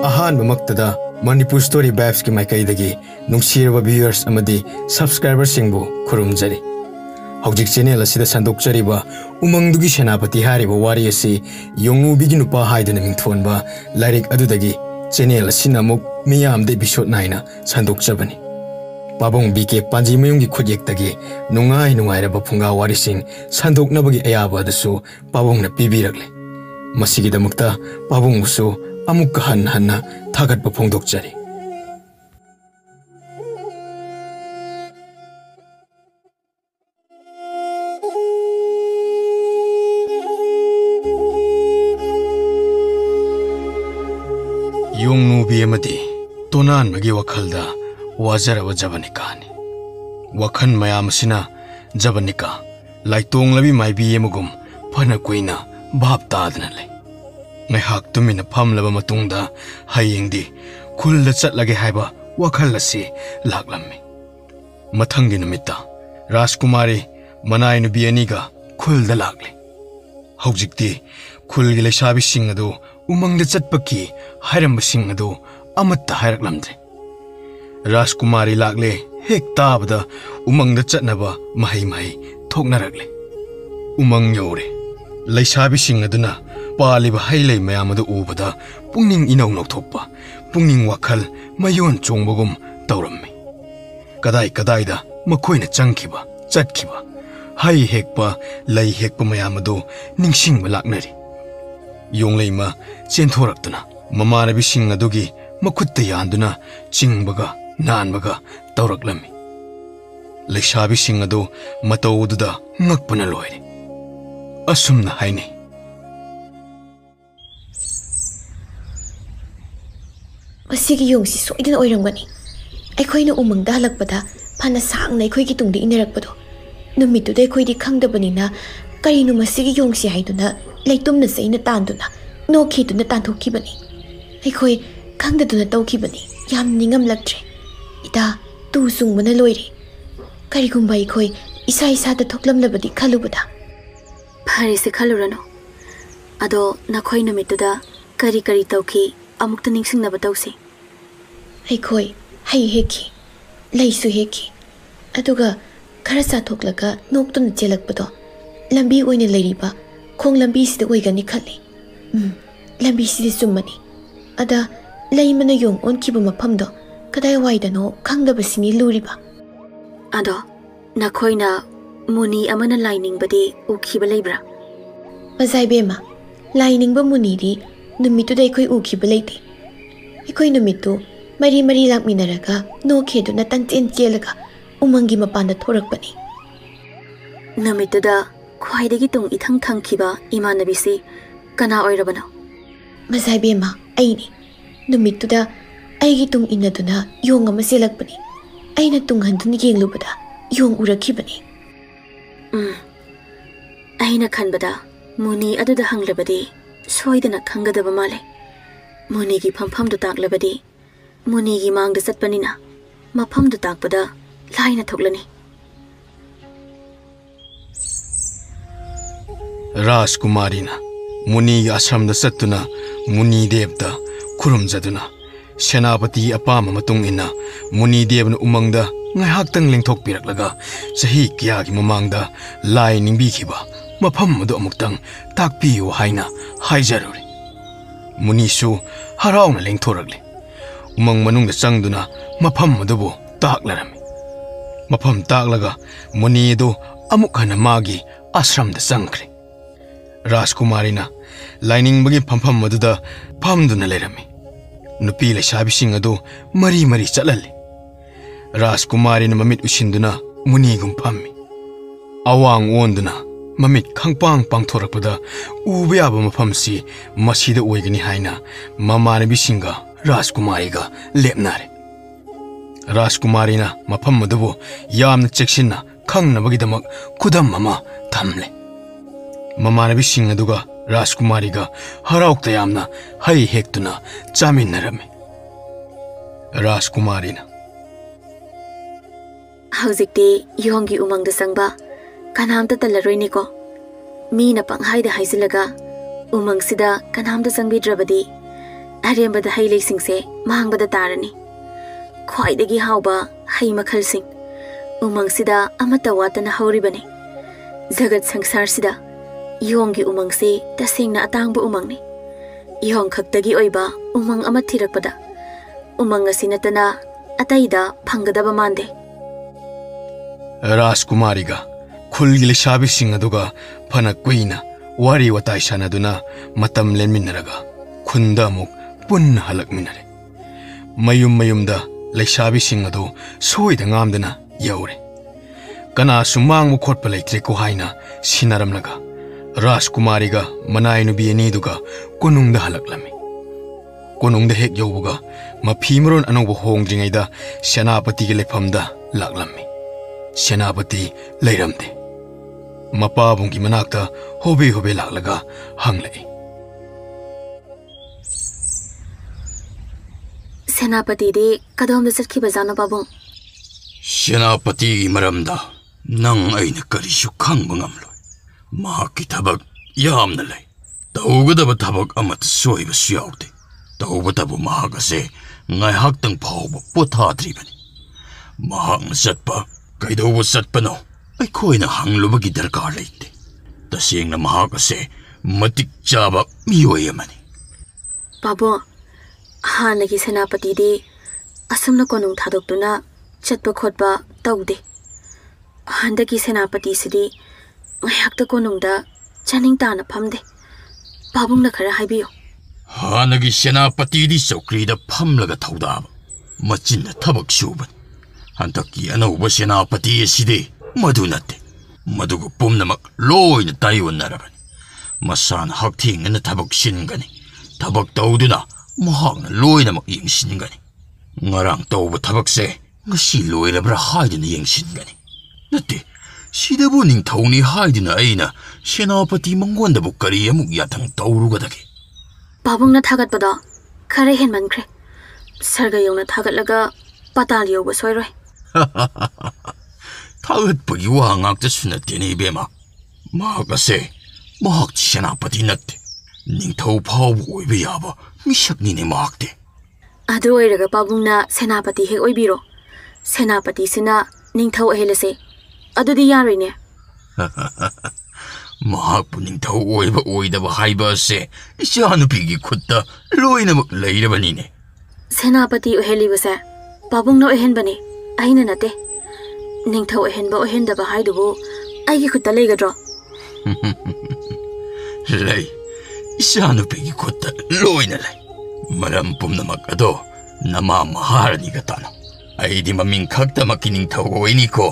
अहानबमक्तदा Manipur story vibes की माइकैदगी नुंगसिरबा viewers अमदी subscriber सिंगबु खुरुमजरी हौजिक channel असिदा संदोकचरिबा उमंगदुगी सेनापति हारिबा वारी असि योंगुबिगी नुपा हाइदना मिंथोनबा लाइरिक अदुदगी चैनल असिना अमुक मियामदे एपिसोड 9 संदोकचबनी पाबोंग बीके पांजीमयुंगी खुजेक्तगी नुंगाई नुंगाइरबा फुंगा वारिसिंग संदोकनबगी अयाबा दसु पाबोंगना पिबिरगले मसिगिदमक्ता पाबोंगसु अमुक हन हन्ना थागत फोंदोकचरी योंगनुबी अमदी तोनानबगी वखलदा वाजरबा जबनिकानी वखन मयामसिना जबनिका लाइतोंगलबी माइबी एमगुम फना कुइना भाप तादना ले ngahak tumina phamlaba matungda hayengdi khulda chatlage haiba wakhal asi laklammi mathangi numitta Rajkumari manai nubi aniga khulda lakle haujikti khulgi lesabi sing adu umangda chatpaki hairamba sing adu amatta hairaklamdre Rajkumari lakle hek tabada umangda chatnaba mahai mahai thoknaragle umang yore lesabi sing aduna पालिबा हाइलै मयामदु उबदा पुंनिंग इनौ नौथोपा पुंनिंग वाखल मयोन चोंबगुम तौरम्मी कदाई कदाईदा मखोइना चंखिबा चटखिबा हाई हेकपा लै हेकपा मयामदु निंगसिंगबा लाक्नरी योंगलैमा चेंथोरक्तना ममानबी सिंग अदुगी मखुत्ता यान्दुना चिंगबगा नानबगा तौरक्लम्मी लैसाबी सिंग अदु मतौदुदा ngakpana loire asumna haini Masigi yongsi soidin oirangani aikoina umangda halakpada phana sangna aikoi tungdi inarakpado numitu de aikoi di khangdabanina karinu masigi yongsi haiduna leitumna seina tanduna nokhiduna tanthokibani aikoi khangdaduna tawkibani yam ningam laktre ida tu sungmana loire karigumba aikoi isa isa da thoklamlabadi khalubada phare se khalurano ado nakhoi numitu da kari kari tawki amukta ningsingnaba tawse aikoi hai heki laisu heki aduga khara sathoklaga noktuna chelakpado lambi oina leiriba khong lambi sida oigani khali lambi sida summani ada leimana yong onkiba maphamdo kadai waidano khangdaba sini luriba ado nakhoina muni amana lining bade ukhiba leibra mazai bema lining ba muni ri numitu dai khoi ukhiba leite ikoi numitu mari mari lakminaraga no khedu na tanchen chelaga umangi mapanda thorakpani numitu da khwaidagi tung ithang thangkhiba imanabisi kana oirabano mazai bema aini numitu da aigi tung inaduna yong ama selakpani aina tung handun yenglubada yong urakhibani aina khanbada muni aduda hanglabadi soidana khangadaba male muni gi phampham du taklabadi muni gi mang da satpanina mapham du takpada laina thoklani Rajkumarina muni ashram da satuna muni devda khurumjaduna senapati apama matung ina muni devna umangda ngaihaktang lengthok piraklaga sahi kya gi mamangda lai ningbi khiba mafam adu amuktang takpiyo haina haijaruri munisu harauna lengthorakle umang manungda changduna mafam adubu taklarami mafam taklaga muni adu amukhana magi ashramda changkhre Rajkumarina lining bagi phampham aduda phamduna lerami nupi lesabi sing adu mari mari chalale Rajkumarina mamit usinduna muni gum phammi awang onduna mamit khangpang pangthorakpada ubeyaba mafamsi masida oigani haina mamanabi singa Rajkumariga lepnare Rajkumarina mafam adubu yamna cheksinna khangnabagi-damak khudam ama thamle mamanabi singa aduga Rajkumariga haraukta yamna hai hektuna chaminarame Rajkumarina haujikti yongi umangda sangba kanamta talaroini ko Meena पंगहाइदा हाइजिलगा उमंगसिदा कनामदा संगबिद्रबदी ꯑꯔꯦꯝꯕꯗ ꯍꯩ ꯂꯩꯁꯤꯡꯁꯦ ꯃꯥꯡꯕꯗ ꯇꯥꯔꯅꯤ ꯈ꯭ꯋꯥꯏꯗꯒꯤ ꯍꯥꯎꯕ ꯍꯩ ꯃꯈꯜꯁꯤꯡ ꯎꯃꯪꯁꯤꯗ ꯑꯃꯠꯇ ꯋꯥꯠꯇꯅ ꯍꯧꯔꯤꯕꯅꯤ ꯖꯒꯠ ꯁꯪꯁꯥꯔꯁꯤꯗ ꯌꯣꯡꯒꯤ ꯎꯃꯪꯁꯤ ꯇꯁꯦꯡꯅ ꯑꯇꯥꯡꯕ ꯎꯃꯪꯅꯤ ꯌꯣꯡ ꯈꯛꯇꯒꯤ ꯑꯣꯏꯕ ꯎꯃꯪ ꯑꯃ ꯊꯤꯔꯛꯄꯗ ꯎꯃꯪ ꯑꯁꯤ ꯅꯠꯇꯅ ꯑꯇꯩꯗ ꯐꯪꯒꯗꯕ ꯃꯥꯟꯗꯦ ꯔꯥꯖꯀꯨꯃꯥꯔꯤꯒ ꯈꯨꯜꯒꯤ ꯂꯩꯁꯥꯕꯤꯁꯤꯡ ꯑꯗꯨꯒ ꯐꯅ ꯀꯨꯏꯅ ꯋꯥꯔꯤ ꯋꯥꯇꯥꯏ ꯁꯥꯟꯅꯗꯨꯅ ꯃꯇꯝ ꯂꯦꯟꯃꯤꯟꯅꯔꯒ ꯈꯨꯟꯗ ꯑꯃꯨꯛ ꯄꯨꯟꯅ ꯍꯜꯂꯛꯃꯤꯟꯅꯔꯦ ꯃꯌꯨꯝ ꯃꯌꯨꯝꯗ ꯂꯩꯁꯥꯕꯤꯁꯤꯡ ꯑꯗꯨ ꯁꯣꯏꯗ ꯉꯥꯝꯗꯅ ꯌꯧꯔꯦ ꯀꯅꯥꯁꯨ ꯃꯥꯡꯕ ꯈꯣꯠꯄ ꯂꯩꯇ꯭ꯔꯦꯀꯣ ꯍꯥꯏꯅ ꯁꯤꯟꯅꯔꯝꯂꯒ ꯔꯥꯖꯀꯨꯃꯥꯔꯤꯒ ꯃꯅꯥꯏ ꯅꯨꯄꯤ ꯑꯅꯤꯗꯨꯒ ꯀꯣꯅꯨꯡꯗ ꯍꯜꯂꯛꯂꯝꯃꯤ ꯀꯣꯅꯨꯡꯗ ꯍꯦꯛ ꯌꯧꯕꯒ ꯃꯐꯤ ꯃꯔꯣꯟ ꯑꯅꯧꯕ ꯍꯣꯡꯗ꯭ꯔꯤꯉꯩꯗ ꯁꯦꯅꯥꯄꯇꯤꯒꯤ ꯂꯩꯐꯝꯗ ꯂꯥꯛꯂꯝꯃꯤ ꯁꯦꯅꯥꯄꯇꯤ ꯂꯩꯔꯝꯗꯦ ꯃꯄꯥꯕꯨꯡꯒꯤ ꯃꯅꯥꯛꯇ ꯍꯣꯕꯦ ꯍꯣꯕꯦ ꯂꯥꯛꯂꯒ ꯍꯪꯂꯛꯏ ꯁꯦꯅꯥꯄꯇꯤꯗꯤ ꯀꯗꯣꯝꯗ ꯆꯠꯈꯤꯕꯖꯥꯠꯅꯣ ꯄꯥꯕꯨꯡ ꯁꯦꯅꯥꯄꯇꯤꯒꯤ ꯃꯔꯝꯗ ꯅꯪ ꯑꯩꯅ ꯀꯔꯤꯁꯨ ꯈꯪꯕ ꯉꯝꯂꯣꯏ ꯃꯍꯥꯛꯀꯤ ꯊꯕꯛ ꯌꯥꯝꯅ ꯂꯩ ꯇꯧꯒꯗꯕ ꯊꯕꯛ ꯑꯃꯠꯇ ꯁꯣꯏꯕꯁꯨ ꯌꯥꯎꯗꯦ ꯇꯧꯕꯇꯕꯨ ꯃꯍꯥꯛ ꯑꯁꯦ ꯉꯥꯏꯍꯥꯛꯇꯪ ꯐꯥꯎꯕ ꯄꯣꯊꯥꯗ꯭ꯔꯤꯕꯅꯤ ꯃꯍꯥꯛꯅ ꯆꯠꯄ ꯀꯩꯗꯧꯕ ꯆꯠꯄꯅꯣ ꯑꯩꯈꯣꯏꯅ ꯍꯪꯂꯨꯕꯒꯤ ꯗꯔꯀꯥꯔ ꯂꯩꯇꯦ ꯇꯁꯦꯡꯅ ꯃꯍꯥꯛ ꯑꯁꯦ ꯃꯇꯤꯛ ꯆꯥꯕ ꯃꯤꯑꯣꯏ ꯑꯃꯅꯤ ꯄꯥꯕꯨꯡ ꯍꯥꯟꯅꯒꯤ ꯁꯦꯅꯥꯄꯇꯤꯗꯤ ꯑꯁꯨꯝꯅ ꯀꯣꯅꯨꯡ ꯊꯥꯗꯣꯛꯇꯨꯅ ꯆꯠꯄ ꯈꯣꯠꯄ ꯇꯧꯗꯦ ꯍꯟꯗꯛꯀꯤ ꯁꯦꯅꯥꯄꯇꯤꯁꯤꯗꯤ ꯉꯥꯏꯍꯥꯛꯇ ꯀꯣꯅꯨꯡꯗ ꯆꯥꯅꯤꯡ ꯇꯥꯅ ꯐꯝꯗꯦ ꯄꯥꯕꯨꯡꯅ ꯈꯔ ꯍꯥꯏꯕꯤꯌꯨ ꯍꯥꯟꯅꯒꯤ ꯁꯦꯅꯥꯄꯇꯤꯗꯤ ꯆꯧꯀ꯭ꯔꯤꯗ ꯐꯝꯂꯒ ꯊꯧꯗꯥꯕ ꯃꯆꯤꯟꯅ ꯊꯕꯛ ꯁꯨꯕꯅꯤ ꯍꯟꯗꯛꯀꯤ ꯑꯅꯧꯕ ꯁꯦꯅꯥꯄꯇꯤ ꯑꯁꯤꯗꯤ ꯃꯗꯨ ꯅꯠꯇꯦ ꯃꯗꯨꯒ ꯄꯨꯝꯅꯃꯛ ꯂꯣꯏꯅ ꯇꯥꯏꯑꯣꯟꯅꯔꯕꯅꯤ ꯃꯁꯥꯅ ꯍꯛꯊꯦꯡꯅꯅ ꯊꯕꯛ ꯁꯤꯟꯒꯅꯤ ꯊꯕꯛ ꯇꯧꯗꯨꯅ ꯃꯍꯥꯛꯅ ꯂꯣꯏꯅꯃꯛ ꯌꯦꯡꯁꯤꯟꯒꯅꯤ ꯉꯔꯥꯡ ꯇꯧꯕ ꯊꯕꯛꯁꯦ ngasi loirabra haiduna yengshingani nate sidabu ningthoni haiduna aina senapati mangondabu kari amuk yathang taurugadage pabungna thagatpada khare henmankhre sarga yongna thagatlaga patal yoba soiroi thagatpagi wa ngakta sunatene bema magase mahak senapati natte ningthau phau oibe yaba misakni ne makte adu oiraga pabungna senapati he oibiro Senapati sina ningthau ahelase adudi yaroine mahakpu ningthau oiba oidaba haiba se isanupigi khutta loinamak leirabanine Senapati ohelibase pabungna ohenbani aina nate ningthau ohenba ohendaba haidubu aigi khutta leigadro lei isanupigi khutta loina lei maram pumnamak ado nama maharani gatana aidi maming khakta makining thawoi ko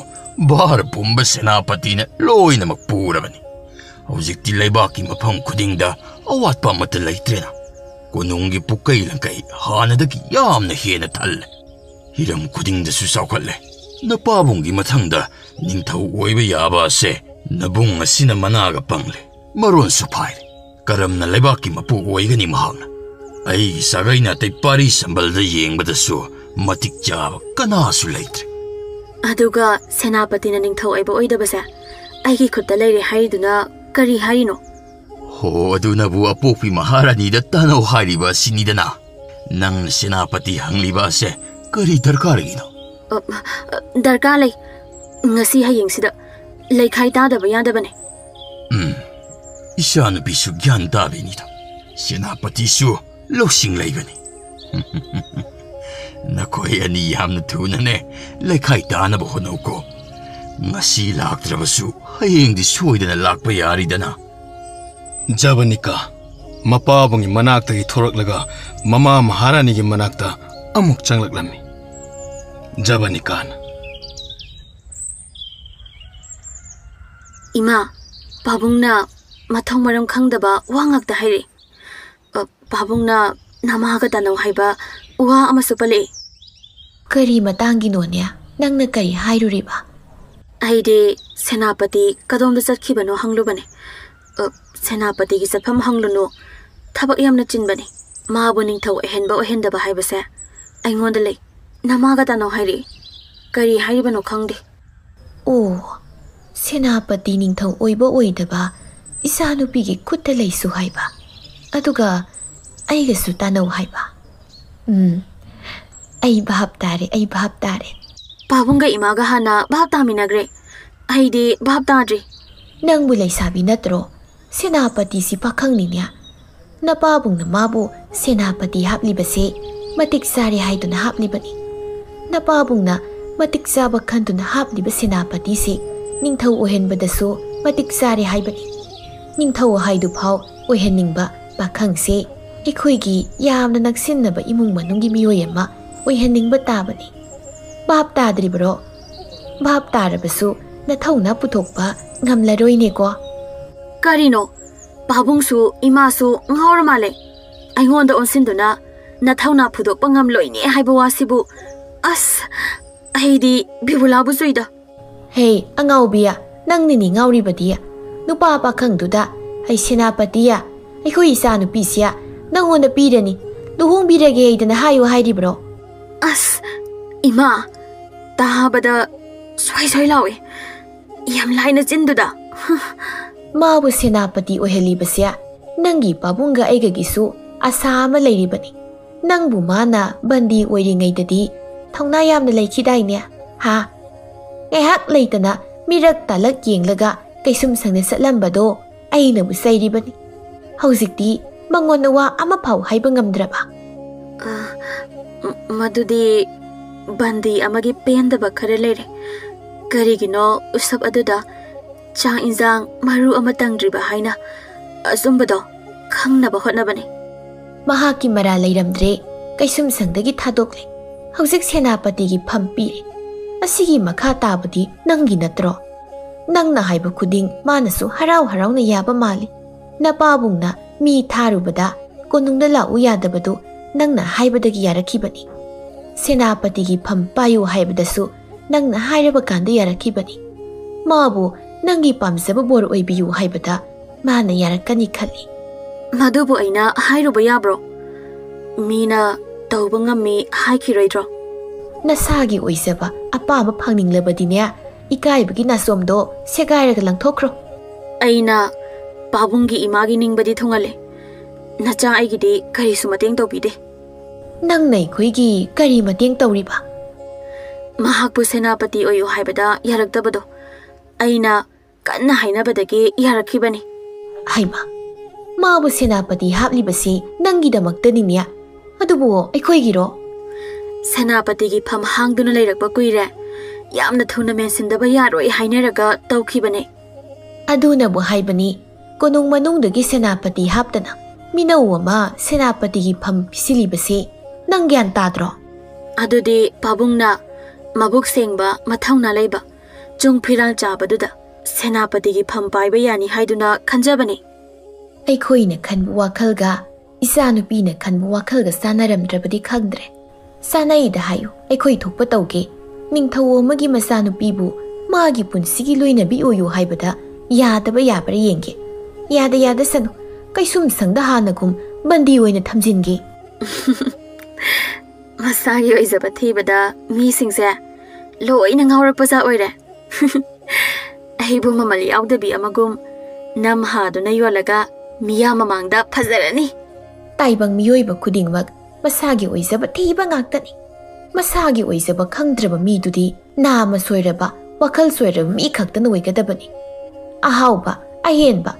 bar pumba senapati na loina makpurabani hojikti leibaki mafam khudingda awatpa mat leitrena konungi pukai langkai hanadaki yamna hena thal hiram khudingda su saukhalle napabungi mathangda ningthau oiba yaba se nabung asina managa pangle maron su phaire karamna leibaki mapu oigani mahagna ai sagaina tai pari sambalda yengbada su matik jaba kanasu leitre aduga senapati na ningthau aiba oidabase aigi khutta leire haiduna kari haino ho aduna bu apopi maharani da tano hariba sinidana nang senapati hangliba se kari darkar gino darkar lei ngasi hayeng sida leikhai ta daba yadabane isanu bisu gyan dabinida senapati su losing leibani nakoi ani yamna thunane lekhai tanaba honauko ngasi laktrabasu hayengdi soidana lakpa yaridana Jabanika mapabungi manaktagi thoraklaga mama maharanigi manakta amuk changlaklammi Jabanikana Ima pabungna mathong maram khangdaba wangakta hairi pabungna namaga tanau haiba wa amasu pale Kari matangi nonya nangna kari hairuriba aide senapati kadomda chatkibano hanglubane senapati gi safam hangluno thabak yamna chinbani mabu ningthau ehenba ohendaba haibase aingonda lei namaga tanau hairi kari hairibano khangde Oh Senapati ningthau oiba oidaba isanupigi khutta leisu haiba aduga ꯑꯩꯒꯁꯨ ꯇꯥꯟꯅꯧ ꯍꯥꯏꯕ ꯑꯩ ꯚꯥꯞ ꯇꯥꯔꯦ ꯄꯥꯕꯨꯡꯒ ꯏꯃꯥꯒ ꯍꯥꯟꯅ ꯚꯥꯞ ꯇꯥꯃꯤꯟꯅꯒ꯭ꯔꯦ ꯑꯩꯗꯤ ꯚꯥꯞ ꯇꯥꯗ꯭ꯔꯤ ꯅꯪꯕꯨ ꯂꯩꯁꯥꯕꯤ ꯅꯠꯇ꯭ꯔꯣ ꯁꯦꯅꯥꯄꯇꯤꯁꯤ ꯄꯥꯈꯪꯅꯤꯅꯦ ꯅꯄꯥꯕꯨꯡꯅ ꯃꯥꯕꯨ ꯁꯦꯅꯥꯄꯇꯤ ꯍꯥꯞꯂꯤꯕꯁꯦ ꯃꯇꯤꯛ ꯆꯥꯔꯦ ꯍꯥꯏꯗꯨꯅ ꯍꯥꯞꯂꯤꯕꯅꯤ ꯅꯄꯥꯕꯨꯡꯅ ꯃꯇꯤꯛ ꯆꯥꯕ ꯈꯟꯗꯨꯅ ꯍꯥꯞꯂꯤꯕ ꯁꯦꯅꯥꯄꯇꯤꯁꯤ ꯅꯤꯡꯊꯧ ꯑꯣꯏꯍꯟꯕꯗꯁꯨ ꯃꯇꯤꯛ ꯆꯥꯔꯦ ꯍꯥꯏꯕꯅꯤ ꯅꯤꯡꯊꯧ ꯍꯥꯏꯗꯨꯐꯥꯎ ꯑꯣꯏꯍꯟꯅꯤꯡꯕ ꯄꯥꯈꯪꯁꯦ ꯑꯩꯈꯣꯏꯒꯤ ꯌꯥꯝꯅ ꯅꯛꯁꯤꯟꯅꯕ ꯏꯃꯨꯡ ꯃꯅꯨꯡꯒꯤ ꯃꯤꯑꯣꯏ ꯑꯃ ꯑꯣꯏꯍꯟꯅꯤꯡꯕ ꯇꯥꯕꯅꯤ ꯚꯥꯞ ꯇꯥꯗ꯭ꯔꯤꯕꯔꯣ ꯚꯥꯞ ꯇꯥꯔꯕꯁꯨ ꯅꯊꯧꯅꯥ ꯄꯨꯊꯣꯛꯄ ꯉꯝꯂꯔꯣꯏꯅꯦꯀꯣ ꯀꯔꯤꯅꯣ ꯄꯥꯕꯨꯡꯁꯨ ꯏꯃꯥꯁꯨ ꯉꯥꯎꯔ ꯃꯥꯜꯂꯦ ꯑꯩꯉꯣꯟꯗ ꯑꯣꯟꯁꯤꯟꯗꯨꯅ ꯅꯊꯧꯅꯥ ꯐꯨꯗꯣꯛꯄ ꯉꯝꯂꯣꯏꯅꯦ ꯍꯥꯏꯕ ꯋꯥꯁꯤꯕꯨ ꯑꯁ ꯑꯩꯗꯤ ꯕꯤꯕꯨꯂꯥꯕꯨ ꯆꯨꯏꯗ ꯍꯦ ꯑꯉꯥꯎꯕꯤꯌꯥ ꯅꯪꯅꯤꯅꯤ ꯉꯥꯎꯔꯤꯕꯗꯤ ꯅꯨꯄꯥ ꯄꯥꯈꯪꯗꯨꯗ ꯑꯩ ꯁꯦꯅꯥꯄꯇꯤꯌꯥ ꯑꯩꯈꯣꯏ ꯏꯆꯥꯅꯨꯄꯤꯁꯤꯌꯥ ꯅꯪꯉꯣꯟꯗ ꯄꯤꯔꯅꯤ ꯂꯨꯍꯣꯡꯕꯤꯔꯒꯦ ꯍꯥꯏꯗꯅ ꯍꯥꯏꯌꯨ ꯍꯥꯏꯔꯤꯕ꯭ꯔꯣ ꯑꯁ ꯏꯃꯥ ꯇꯥꯕꯗ ꯁꯣꯏ ꯂꯥꯎꯏ ꯌꯥꯝ ꯂꯥꯏꯅ ꯆꯤꯟꯗꯨꯗ ꯃꯥꯕꯨ ꯁꯦꯅꯥꯄꯇꯤ ꯑꯣꯏꯍꯜꯂꯤꯕꯁꯦ ꯅꯪꯒꯤ ꯄꯥꯕꯨꯡꯒ ꯑꯩꯒꯒꯤꯁꯨ ꯑꯁꯥ ꯑꯃ ꯂꯩꯔꯤꯕꯅꯤ ꯅꯪꯕꯨ ꯃꯥꯅ ꯕꯟꯗꯤ ꯑꯣꯏꯔꯤꯉꯩꯗꯗꯤ ꯊꯧꯅꯥ ꯌꯥꯝꯅ ꯂꯩꯈꯤꯗꯥꯏꯅꯦ ꯍꯥ ꯉꯥꯏꯍꯥꯛ ꯂꯩꯇꯅ ꯃꯤꯔꯛ ꯇꯥꯂꯛ ꯌꯦꯡꯂꯒ ꯀꯩꯁꯨꯝ ꯁꯪꯅ ꯆꯠꯂꯝꯕꯗꯣ ꯑꯩꯅꯕꯨ ꯆꯩꯔꯤꯕꯅꯤ ꯍꯧꯖꯤꯛꯇꯤ ꯃꯉꯣꯟꯗ ꯋꯥ ꯑꯃꯐꯥꯎ ꯍꯥꯏꯕ ꯉꯝꯗ꯭ꯔꯕ ꯃꯗꯨꯗꯤ ꯕꯟꯗꯤ ꯑꯃꯒꯤ ꯄꯦꯟꯗꯕ ꯈꯔ ꯂꯩꯔꯦ ꯀꯔꯤꯒꯤꯅꯣ ꯎꯁꯞ ꯑꯗꯨꯗ ꯆꯥꯛ ꯏꯟꯖꯥꯡ ꯃꯔꯨ ꯑꯃ ꯇꯪꯗ꯭ꯔꯤꯕ ꯍꯥꯏꯅ ꯑꯆꯨꯝꯕꯗꯣ ꯈꯪꯅꯕ ꯍꯣꯠꯅꯕꯅꯤ ꯃꯍꯥꯛꯀꯤ ꯃꯔꯥ ꯂꯩꯔꯝꯗ꯭ꯔꯦ ꯀꯩꯁꯨꯝ ꯁꯪꯗꯒꯤ ꯊꯥꯗꯣꯛꯂꯦ ꯍꯧꯖꯤꯛ ꯁꯦꯅꯥꯄꯇꯤꯒꯤ ꯐꯝ ꯄꯤꯔꯦ ꯑꯁꯤꯒꯤ ꯃꯈꯥ ꯇꯥꯕꯗꯤ ꯅꯪꯒꯤ ꯅꯠꯇ꯭ꯔꯣ ꯅꯪꯅ ꯍꯥꯏꯕ ꯈꯨꯗꯤꯡ ꯃꯥꯅꯁꯨ ꯍꯔꯥꯎ ꯍꯔꯥꯎꯅ ꯌꯥꯕ ꯃꯥꯜꯂꯤ ꯅꯄꯥꯕꯨꯡꯅ ꯃꯤ ꯊꯥꯔꯨꯕꯗ ꯀꯣꯅꯨꯡꯗ ꯂꯥꯛꯎ ꯌꯥꯗꯕꯗꯨ ꯅꯪꯅ ꯍꯥꯏꯕꯗꯒꯤ ꯌꯥꯔꯛꯈꯤꯕꯅꯤ ꯁꯦꯅꯥꯄꯇꯤꯒꯤ ꯐꯝ ꯄꯥꯏꯌꯨ ꯍꯥꯏꯕꯗꯁꯨ ꯅꯪꯅ ꯍꯥꯏꯔꯕ ꯀꯥꯟꯗ ꯌꯥꯔꯛꯈꯤꯕꯅꯤ ꯃꯥꯕꯨ ꯅꯪꯒꯤ ꯄꯥꯝꯖꯕ ꯕꯣꯔ ꯑꯣꯏꯕꯤꯌꯨ ꯍꯥꯏꯕꯗ ꯃꯥꯅ ꯌꯥꯔꯛꯀꯅꯤ ꯈꯜꯂꯤ ꯃꯗꯨꯕꯨ ꯑꯩꯅ ꯍꯥꯏꯔꯨꯕ ꯌꯥꯕ꯭ꯔꯣ ꯃꯤꯅ ꯇꯧꯕ ꯉꯝꯃꯤ ꯍꯥꯏꯈꯤꯔꯣꯏꯗ꯭ꯔꯣ ꯅꯁꯥꯒꯤ ꯑꯣꯏꯖꯕ ꯑꯄꯥꯝꯕ ꯐꯪꯅꯤꯡꯂꯕꯗꯤꯅꯦ ꯏꯀꯥꯏꯕꯒꯤ ꯅꯥꯆꯣꯝꯗꯣ ꯁꯦꯒꯥꯏꯔꯒ ꯂꯪꯊꯣꯛꯈ꯭ꯔꯣ ꯑꯩꯅ ꯄꯥꯕꯨꯡꯒꯤ ꯏꯃꯥꯒꯤ ꯅꯤꯡꯕꯗꯤ ꯊꯨꯡꯍꯜꯂꯦ ꯅꯆꯥ ꯑꯩꯒꯤꯗꯤ ꯀꯔꯤꯁꯨ ꯃꯇꯦꯡ ꯇꯧꯕꯤꯗꯦ ꯅꯪꯅ ꯑꯩꯈꯣꯏꯒꯤ ꯀꯔꯤ ꯃꯇꯦꯡ ꯇꯧꯔꯤꯕ ꯃꯍꯥꯛꯄꯨ ꯁꯦꯅꯥꯄꯇꯤ ꯑꯣꯏꯌꯨ ꯍꯥꯏꯕꯗ ꯌꯥꯔꯛꯇꯕꯗꯣ ꯑꯩꯅ ꯀꯟꯅ ꯍꯥꯏꯅꯕꯗꯒꯤ ꯌꯥꯔꯛꯈꯤꯕꯅꯤ ꯍꯩꯃꯥ ꯃꯥꯕꯨ ꯁꯦꯅꯥꯄꯇꯤ ꯍꯥꯞꯂꯤꯕꯁꯤ ꯅꯪꯒꯤꯗꯃꯛꯇꯅꯤꯅꯦ ꯑꯗꯨꯕꯨ ꯑꯩꯈꯣꯏꯒꯤꯔꯣ ꯁꯦꯅꯥꯄꯇꯤꯒꯤ ꯐꯝ ꯍꯥꯡꯗꯨꯅ ꯂꯩꯔꯛꯄ ꯀꯨꯏꯔꯦ ꯌꯥꯝꯅ ꯊꯨꯅ ꯃꯦꯟꯁꯤꯟꯗꯕ ꯌꯥꯔꯣꯏ ꯍꯥꯏꯅꯔꯒ ꯇꯧꯈꯤꯕꯅꯦ ꯑꯗꯨꯅꯕꯨ ꯍꯥꯏꯕꯅꯤ ꯀꯣꯅꯨꯡ ꯃꯅꯨꯡꯗꯒꯤ ꯁꯦꯅꯥꯄꯇꯤ ꯍꯥꯞꯇꯅ ꯃꯤꯅꯧ ꯑꯃ ꯁꯦꯅꯥꯄꯇꯤꯒꯤ ꯐꯝ ꯄꯤꯁꯤꯜꯂꯤꯕꯁꯤ ꯅꯪ ꯒ꯭ꯌꯥꯟ ꯇꯥꯗ꯭ꯔꯣ ꯑꯗꯨꯗꯤ ꯄꯥꯕꯨꯡꯅ ꯃꯕꯨꯛ ꯁꯦꯡꯕ ꯃꯊꯧꯅꯥ ꯂꯩꯕ ꯆꯨꯡ ꯐꯤꯔꯥꯜ ꯆꯥꯕꯗꯨꯗ ꯁꯦꯅꯥꯄꯇꯤꯒꯤ ꯐꯝ ꯄꯥꯏꯕ ꯌꯥꯅꯤ ꯍꯥꯏꯗꯨꯅ ꯈꯟꯖꯕꯅꯤ ꯑꯩꯈꯣꯏꯅ ꯈꯟꯕ ꯋꯥꯈꯜꯒ ꯏꯆꯥꯅꯨꯄꯤꯅ ꯈꯟꯕ ꯋꯥꯈꯜꯒ ꯆꯥꯟꯅꯔꯝꯗ꯭ꯔꯕꯗꯤ ꯈꯪꯗ꯭ꯔꯦ ꯆꯥꯅꯩꯗ ꯍꯥꯏꯌꯨ ꯑꯩꯈꯣꯏ ꯊꯣꯛꯄ ꯇꯧꯒꯦ ꯅꯤꯡꯊꯧ ꯑꯃꯒꯤ ꯃꯆꯥꯅꯨꯄꯤꯕꯨ ꯃꯥꯒꯤ ꯄꯨꯟꯁꯤꯒꯤ ꯂꯣꯏꯅꯕꯤ ꯑꯣꯏꯌꯨ ꯍꯥꯏꯕꯗ ꯌꯥꯗꯕ ꯌꯥꯕ꯭ꯔꯥ ꯌꯦꯡꯒꯦ ꯌꯥꯗꯁꯅꯨ ꯀꯩꯁꯨꯝ ꯁꯪꯗ ꯍꯥꯟꯅꯒꯨꯝ ꯕꯟꯗꯤ ꯑꯣꯏꯅ ꯊꯝꯖꯤꯟꯒꯦ ꯃꯁꯥꯒꯤ ꯑꯣꯏꯖꯕ ꯊꯤꯕꯗ ꯃꯤꯁꯤꯡꯁꯦ ꯂꯣꯏꯅ ꯉꯥꯎꯔꯛꯄꯖꯥ ꯑꯣꯏꯔꯦ ꯑꯩꯕꯨ ꯃꯃꯜ ꯌꯥꯎꯗꯕꯤ ꯑꯃꯒꯨꯝ ꯅꯝ ꯍꯥꯗꯨꯅ ꯌꯣꯜꯂꯒ ꯃꯤꯌꯥꯝ ꯃꯃꯥꯡꯗ ꯐꯖꯔꯅꯤ ꯇꯥꯏꯕꯪ ꯃꯤꯑꯣꯏꯕ ꯈꯨꯗꯤꯡꯃꯛ ꯃꯁꯥꯒꯤ ꯑꯣꯏꯖꯕ ꯊꯤꯕ ꯉꯥꯛꯇꯅꯤ ꯃꯁꯥꯒꯤ ꯑꯣꯏꯖꯕ ꯈꯪꯗ꯭ꯔꯕ ꯃꯤꯗꯨꯗꯤ ꯅꯥꯝꯃ ꯁꯣꯏꯔꯕ ꯋꯥꯈꯜ ꯁꯣꯏꯔꯕ ꯃꯤ ꯈꯛꯇꯅ ꯑꯣꯏꯒꯗꯕꯅꯤ ꯑꯍꯥꯎꯕ ꯑꯍꯦꯟꯕ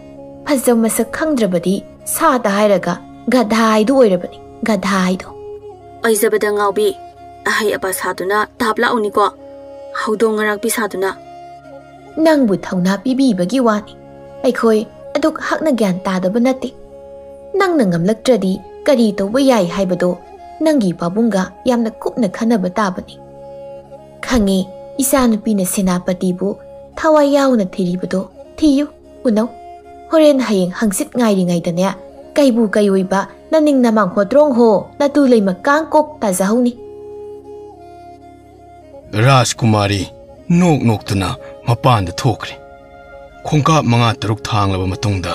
ꯐꯖꯕ ꯃꯁꯛ ꯈꯪꯗ꯭ꯔꯕꯗꯤ ꯁꯥꯗ ꯍꯥꯏꯔꯒ ꯒꯙꯥ ꯍꯥꯏꯗꯨ ꯑꯣꯏꯔꯕꯅꯤ ꯒꯙꯥ ꯍꯥꯏꯗꯣ ꯑꯣꯏꯖꯕꯗ ꯉꯥꯎꯕꯤ ꯑꯍꯩ ꯑꯄꯥ ꯁꯥꯗꯨꯅ ꯇꯥꯞ ꯂꯥꯛꯎꯅꯤꯀꯣ ꯍꯧꯗꯣꯡ ꯉꯔꯥꯛꯄꯤ ꯁꯥꯗꯨꯅ ꯅꯪꯕꯨ ꯊꯧꯅꯥ ꯄꯤꯕꯤꯕꯒꯤ ꯋꯥꯅꯤ ꯑꯩꯈꯣꯏ ꯑꯗꯨꯛ ꯍꯛꯅ ꯒ꯭ꯌꯥꯟ ꯇꯥꯗꯕ ꯅꯠꯇꯦ ꯅꯪꯅ ꯉꯝꯂꯛꯇ꯭ꯔꯗꯤ ꯀꯔꯤ ꯇꯧꯕ ꯌꯥꯏ ꯍꯥꯏꯕꯗꯣ ꯅꯪꯒꯤ ꯄꯥꯕꯨꯡꯒ ꯌꯥꯝꯅ ꯀꯨꯞꯅ ꯈꯟꯅꯕ ꯇꯥꯕꯅꯤ ꯈꯪꯉꯦ ꯏꯆꯥꯅꯨꯄꯤꯅ ꯁꯦꯅꯥꯄꯇꯤꯕꯨ ꯊꯋꯥꯏ ꯌꯥꯎꯅ ꯊꯤꯔꯤꯕꯗꯣ ꯊꯤꯌꯨ ꯎꯅꯧ ꯍꯣꯔꯦꯟ ꯍꯌꯦꯡ ꯍꯪꯆꯤꯠ ꯉꯥꯏꯔꯤꯉꯩꯗꯅꯦ ꯀꯩꯕꯨ ꯀꯩꯑꯣꯏꯕ ꯅꯅꯤꯡ ꯅꯃꯥꯡ ꯍꯣꯇ꯭ꯔꯣꯡ ꯍꯣ ꯅꯇꯨ ꯂꯩꯃ ꯀꯥꯡ ꯀꯣꯛ ꯇꯥꯖꯍꯧꯅꯤ ꯔꯥꯖꯀꯨꯃꯥꯔꯤ ꯅꯣꯛ ꯅꯣꯛꯇꯨꯅ ꯃꯄꯥꯟꯗ ꯊꯣꯛꯈ꯭ꯔꯦ ꯈꯣꯡꯀꯥꯞ 5-6 ꯊꯥꯡꯂꯕ ꯃꯇꯨꯡꯗ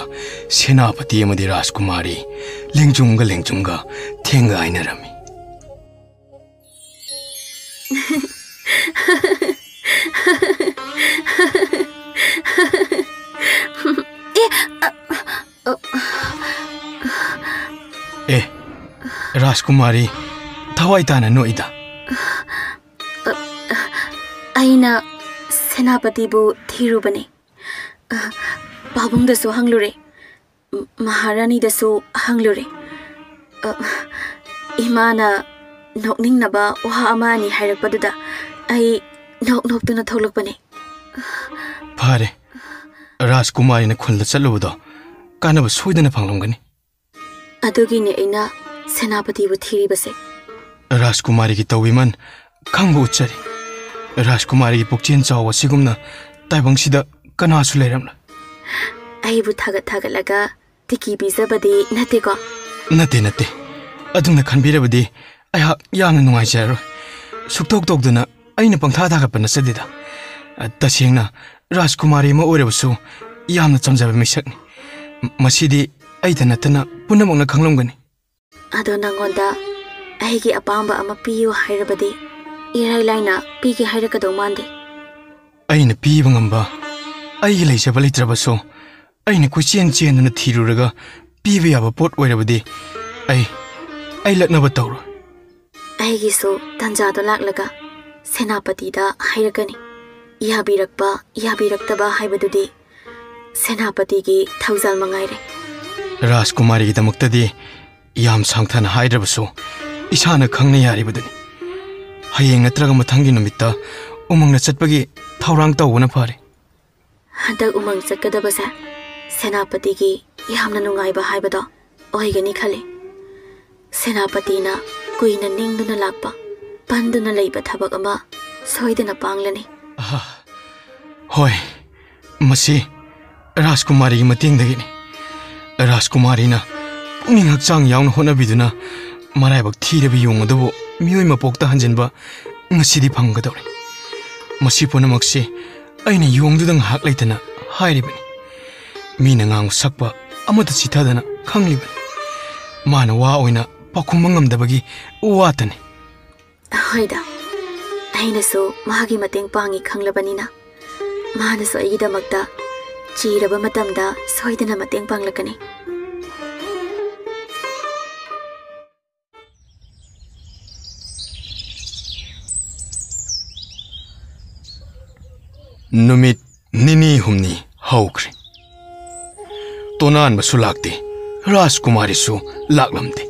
ꯁꯦꯅꯥꯄꯇꯤ ꯑꯃꯗꯤ ꯔꯥꯖꯀꯨꯃꯥꯔꯤ ꯂꯦꯡꯖꯨꯝꯒ ꯊꯦꯡꯒꯥꯏꯅꯔꯝꯃꯤ राजकुमारी थवाई ताना नोइदा अइना सेनापतिबु थिरुबने पाबुंगदसु हंगलुरे महारानीदसु हंगलुरे इमाना नोकनिंगनबा वहा अमानी हाइरकपदुदा अई नोकनोक्तुना थोलकपने फारे राजकुमारी ने खुलदा चलुबदो कानब सोइदना फंगलमगनी अदुगिने अइना सेनापतिबु थिरिबसे राजकुमारी की तौविमन खंगबु उच्चरी राजकुमारी की पुक्चेन चाव सिगुमना ताइबंगसिदा कनासु लेरमना अइबु थागलगा तिकी बिजबदि नतेको नते नते अदुंना खनबिरबदि अया यामना नुंगाइजरो सुक्तोक तोकदना अइना पंगथा थागपना सदिदा तसेंगना राजकुमारी मा ओइरबसु यामना चमजबा मिसकनी मसिदि अइदा नतना पुनमकना खंगलमगनी अदो नंगोंदा अहिगी अपांबा अमा पियो हाइरबदि इराई लाइना पीगे हाइरकदौ मांदे अइना पीबा ngamba अइगी लैजबा लैत्रबसु अइना कुचेन चेनदुना थिरुरगा पीबा याबा पोट ओइरबदि अइ लक्नबा तौरो अहिगिसु तंजादो लाक्लगा सेनापतिदा हाइरकनी याबिरकबा याबिरक्तबा हाइबदुदि सेनापतिगी थौजाल मंगाइरे राजकुमारी की दमक्तदी याम सांगथाना हाइरबसु इसाना खंगना यारिबदनी हयेंग नत्रगा मथंगी नुमित्ता उमंगना चटपगी थौरांग तौबना फारे हदक उमंग चटकदबसे सेनापतिगी यामना नुंगाइबा हाइबदो ओइगनी खले सेनापतिना कुइना निंगदुना लाक्पा पंदुना लैबा थबक अमा सोइदना पांगलनी होय मसी राजकुमारी की मतेंगदगिनी राजकुमारीना पुनिंग हक्चांग यावना होनाबिदुना मराइबक थीरबि योंगदबो मियोय मपोक्ता हंजनबा ngasidi phanggadore masi punamakse aina yongdudang hak leitana hairibani mina ngang sakpa amata chithadana khanglibani mana wa oina pakhumangam-dabagi watani hoida aina so mahagi mateng pangi khanglabanina mana so aigi damakta chiraba matamda soidana mateng panglakani नुमित निनी हुमनी हौख्रे तोनान Basu लागते राजकुमारी सु लागलमते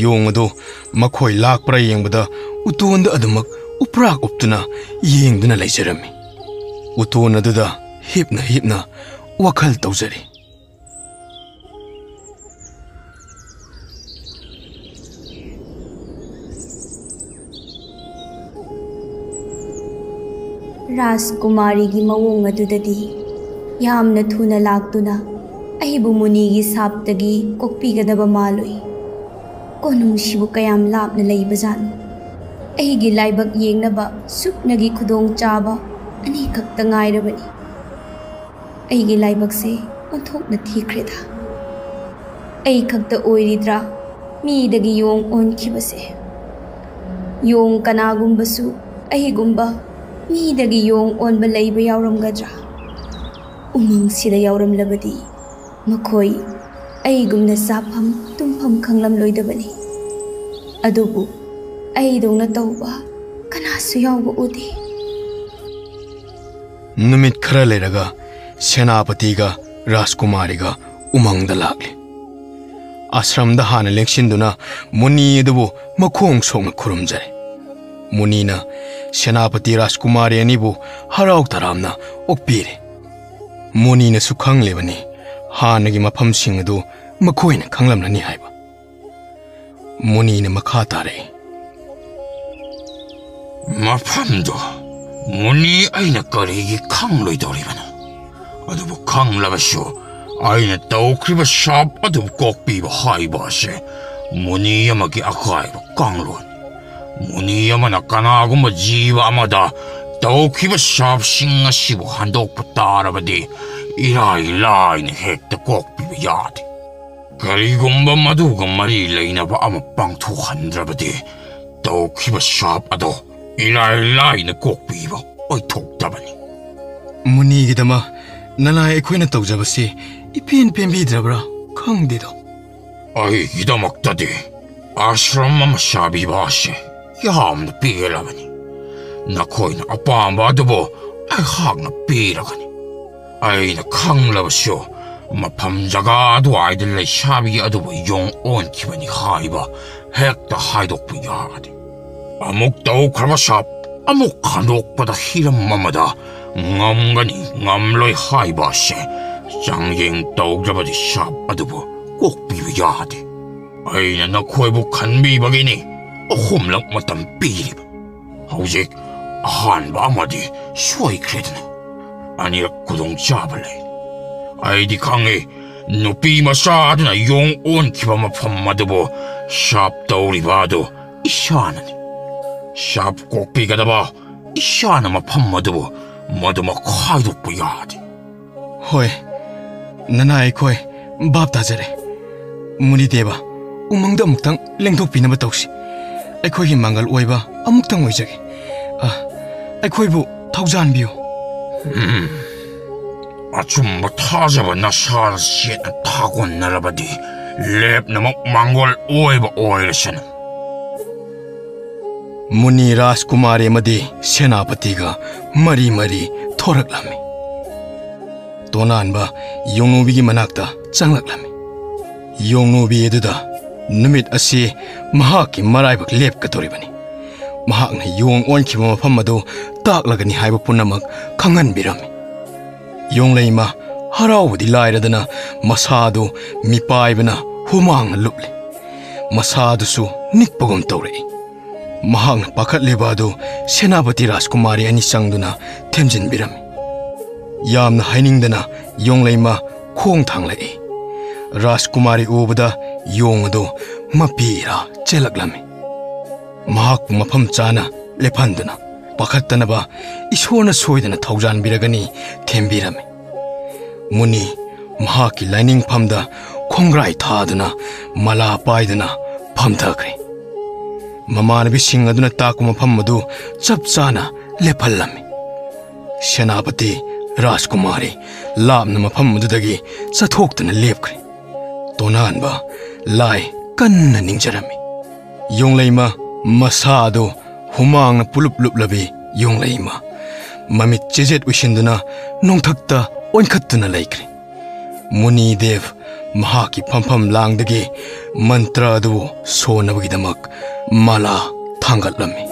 योंगदो मखोय लागप्रा येंगबदा उतोंद अदमक उपराक उपतुना येंगदुना लैजरमी उतोन अदुदा हिपना वखल तौजरी राजकुमारी की मवोंग अदुददी यामना थुना लाक्तुना अहिबु मुनिगी सापतगी कोक्पीगदबा मालोई कोनुंगसिबु कयाम लापना लैबजानो अहिगी लाइबक येंगनबा सुपनगी खुदोंग चाबा अनि खक्ता ngairabani अहिगी लाइबक से ओंथोकना थीख्रेदा अहि खक्ता ओइरिद्रा मीदगी Yong ओनखिबसे Yong कनागुंबसु अहिगुंबा मीदगी Yong ओनबा लैबा यावरमगद्रा उमंग सिदा यावरमलबदी मखोई अहिगुंना साफम तुम्फम खंगलम लोइदबनी अदुबु अहिदोंना तौबा कनासु यावबा उदे नुमित खरा लेरगा सेनापतिगा राजकुमारीगा उमंगदा लागले आश्रमदा हाना लेंसिंदुना मुनि अदुबु मखोंग सोंगना खुरुमजरे मुनिना सेनापति राजकुमारी अनिबु हराव तरामना ओक्पीरे मुनिना सुखंग लेबनी हानगी मफम सिंग अदु मखोइना खंगलमननी हाइबा मुनिना मखा तारे मफमदो मुनि आइना करेगी खंगलोइदोरिबनो अदुबु खंगलबसु आइना तौख्रिबा शाप अदुबु कोक्पीबा हाइबासे मुनि यमगी अखाइबा कांगलोन मुनि यमना कनागुम्बा जीवा अमदा तौख्रिबा शाप सिंग असिबु हंदोकपा तारबदि इराई लाइना हेक्ता कोक्पीबा यादे करिगुम्बा मदुगा मरी लैनबा अमा पांगथोखंद्रबदि तौख्रिबा शाप अदो इराई लाइना कोक्पीबा ओइथोक्तबनी मुनिगिदमा ननाय एखोइना तौजबसे इपेन पेंबीद्रबरा खंगदेदो अहिगिदमक्तदि ashram ama sabiba ase yamna pelabani nakoina apamba adubo ai hakna piragani aina khanglabasyo mafam jaga adwaida lei sabi adubo yong onkibani haiba hekta haidokpu yade amuk tawkraba sap amuk khandokpada hiram mamada ngamgani ngamloi haiba ase jangyeng tawgrabadi sap adubo kokpiba yade aina nakoibu khanbibagini ahumlak matam piriba hawjik ahanba amadi soikredna anirak khudongchaba lei aidi khange nupi masaduna yong onkiba mafam adubo sap tawriba adu isanani sap kokpigadaba isana mafam adubo maduma khaidokpu yade hoi nana akhoi bab tajare Munideva umangda amuktang lengthokpinaba tawsi akhoi mangal oiba amuktang oijage akhoi bu thaujanbiyo achumba thajaba nasar siet thagon narabadi lep namak mangol oiba oirasana Muni Rajkumari amadi Senapatiga mari thoraklami Tonanba Yongnubi manakta changlakami Yongnubi eduda numit asi mahaki maraibak lepkatoribani mahakna yong onkiba mafam adu taklagani haiba punamak khanganbirami Yongleima harawdi lairadana masadu mipaibana humang luple masadu su nikpagum tawrei mahang pakat lebadu Senapati Rajkumari ani sangduna temjin birami yamna hainingdana Yongleima khong thanglai Rajkumari ubada yongado mapira chelaklami mahak mafam chana lephanduna pakhattanaba isona soidana thaujan biragani thembirami muni mahaki lining phamda khongrai thaduna mala paiduna phamthakre mamanabi sing aduna takuma phamadu chapchana lephallami Senapati Rajkumari labna mafam adudagi chathoktuna lepkre tonanba lai kanna ningjarami Yongleima masado humang pulup luplabi Yongleima mamit chejet wishinduna nongthakta onkhattuna laikre Muni Dev mahaki phampham langdagi mantra adu sonabagi damak mala thangatlami